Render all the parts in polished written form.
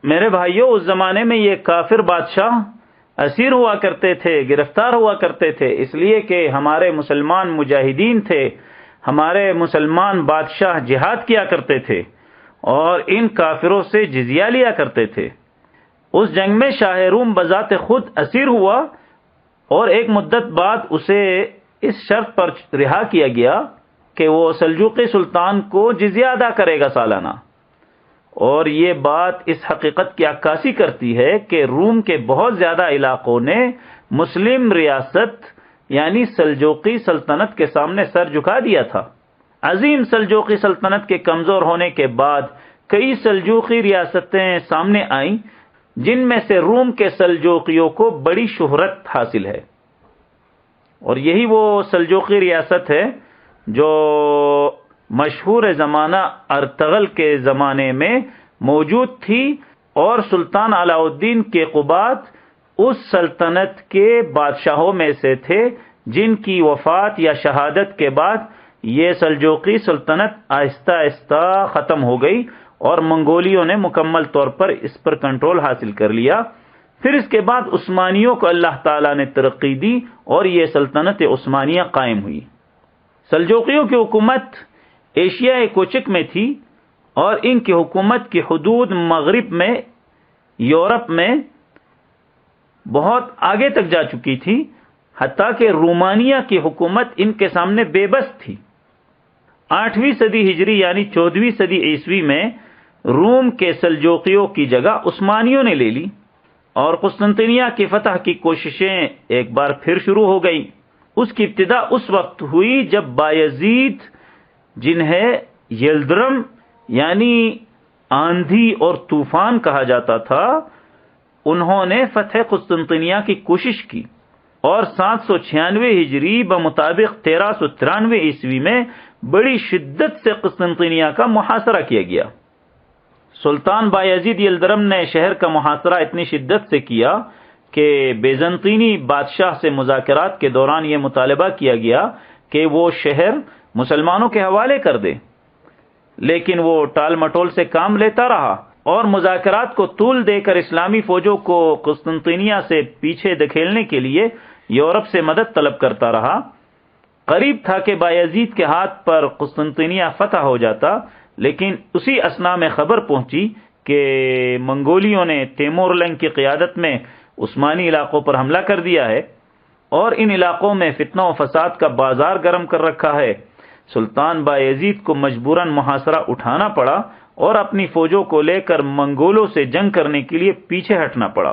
میرے بھائیوں، اس زمانے میں یہ کافر بادشاہ اسیر ہوا کرتے تھے، گرفتار ہوا کرتے تھے، اس لیے کہ ہمارے مسلمان مجاہدین تھے، ہمارے مسلمان بادشاہ جہاد کیا کرتے تھے اور ان کافروں سے جزیہ لیا کرتے تھے۔ اس جنگ میں شاہ روم بذات خود اسیر ہوا اور ایک مدت بعد اسے اس شرط پر رہا کیا گیا کہ وہ سلجوقی سلطان کو جزیہ ادا کرے گا سالانہ۔ اور یہ بات اس حقیقت کی عکاسی کرتی ہے کہ روم کے بہت زیادہ علاقوں نے مسلم ریاست یعنی سلجوقی سلطنت کے سامنے سر جھکا دیا تھا۔ عظیم سلجوقی سلطنت کے کمزور ہونے کے بعد کئی سلجوقی ریاستیں سامنے آئیں، جن میں سے روم کے سلجوقیوں کو بڑی شہرت حاصل ہے، اور یہی وہ سلجوقی ریاست ہے جو مشہور زمانہ ارطغرل کے زمانے میں موجود تھی، اور سلطان علاء الدین کیقوباد اس سلطنت کے بادشاہوں میں سے تھے جن کی وفات یا شہادت کے بعد یہ سلجوقی سلطنت آہستہ آہستہ ختم ہو گئی اور منگولیوں نے مکمل طور پر اس پر کنٹرول حاصل کر لیا۔ پھر اس کے بعد عثمانیوں کو اللہ تعالیٰ نے ترقی دی اور یہ سلطنت عثمانیہ قائم ہوئی۔ سلجوقیوں کی حکومت ایشیائے کوچک میں تھی اور ان کی حکومت کی حدود مغرب میں، یورپ میں بہت آگے تک جا چکی تھی، حتیٰ کہ رومانیہ کی حکومت ان کے سامنے بے بس تھی۔ 8ویں صدی ہجری یعنی 14ویں صدی عیسوی میں روم کے سلجوقیوں کی جگہ عثمانیوں نے لے لی اور قسطنطنیہ کی فتح کی کوششیں ایک بار پھر شروع ہو گئی۔ اس کی ابتدا اس وقت ہوئی جب بایزید، جنہیں یلدرم یعنی آندھی اور طوفان کہا جاتا تھا، انہوں نے فتح قسطنطنیہ کی کوشش کی اور 796 ہجری بمطابق 1393 عیسوی میں بڑی شدت سے قسطنطنیہ کا محاصرہ کیا گیا۔ سلطان بایزید یلدرم نے شہر کا محاصرہ اتنی شدت سے کیا کہ بیزنطینی بادشاہ سے مذاکرات کے دوران یہ مطالبہ کیا گیا کہ وہ شہر مسلمانوں کے حوالے کر دے، لیکن وہ ٹال مٹول سے کام لیتا رہا اور مذاکرات کو طول دے کر اسلامی فوجوں کو قسطنطنیہ سے پیچھے دھکیلنے کے لیے یورپ سے مدد طلب کرتا رہا۔ قریب تھا کہ بایزید کے ہاتھ پر قسطنطنیہ فتح ہو جاتا، لیکن اسی اثنا میں خبر پہنچی کہ منگولیوں نے تیمور لنگ کی قیادت میں عثمانی علاقوں پر حملہ کر دیا ہے اور ان علاقوں میں فتنہ و فساد کا بازار گرم کر رکھا ہے۔ سلطان بایزید کو مجبوراً محاصرہ اٹھانا پڑا اور اپنی فوجوں کو لے کر منگولوں سے جنگ کرنے کے لیے پیچھے ہٹنا پڑا۔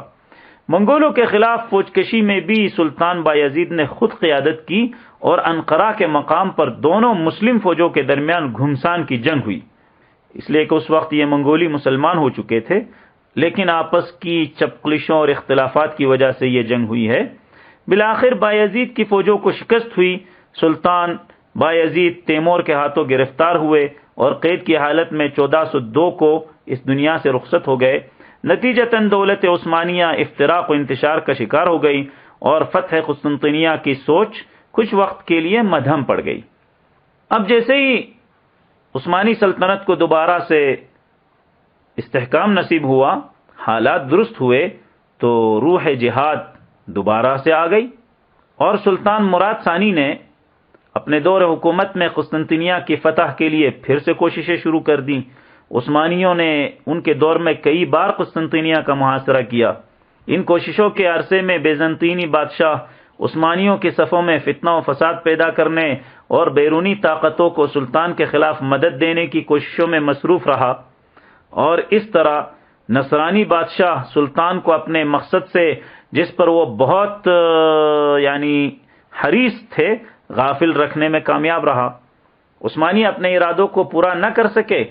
منگولوں کے خلاف فوج کشی میں بھی سلطان بایزید نے خود قیادت کی اور انقرہ کے مقام پر دونوں مسلم فوجوں کے درمیان گھمسان کی جنگ ہوئی، اس لیے کہ اس وقت یہ منگولی مسلمان ہو چکے تھے، لیکن آپس کی چپقلشوں اور اختلافات کی وجہ سے یہ جنگ ہوئی ہے۔ بالآخر بایزید کی فوجوں کو شکست ہوئی، سلطان بایزید تیمور کے ہاتھوں گرفتار ہوئے اور قید کی حالت میں 1402 کو اس دنیا سے رخصت ہو گئے۔ نتیجتاً دولت عثمانیہ افتراق و انتشار کا شکار ہو گئی اور فتح قسطنطنیہ کی سوچ کچھ وقت کے لیے مدھم پڑ گئی۔ اب جیسے ہی عثمانی سلطنت کو دوبارہ سے استحکام نصیب ہوا، حالات درست ہوئے، تو روح جہاد دوبارہ سے آ گئی اور سلطان مراد ثانی نے اپنے دور حکومت میں قسطنطنیہ کی فتح کے لیے پھر سے کوششیں شروع کر دیں۔ عثمانیوں نے ان کے دور میں کئی بار قسطنطنیہ کا محاصرہ کیا۔ ان کوششوں کے عرصے میں بیزنطینی بادشاہ عثمانیوں کے صفوں میں فتنہ و فساد پیدا کرنے اور بیرونی طاقتوں کو سلطان کے خلاف مدد دینے کی کوششوں میں مصروف رہا، اور اس طرح نصرانی بادشاہ سلطان کو اپنے مقصد سے، جس پر وہ بہت حریص تھے، غافل رکھنے میں کامیاب رہا۔ عثمانی اپنے ارادوں کو پورا نہ کر سکے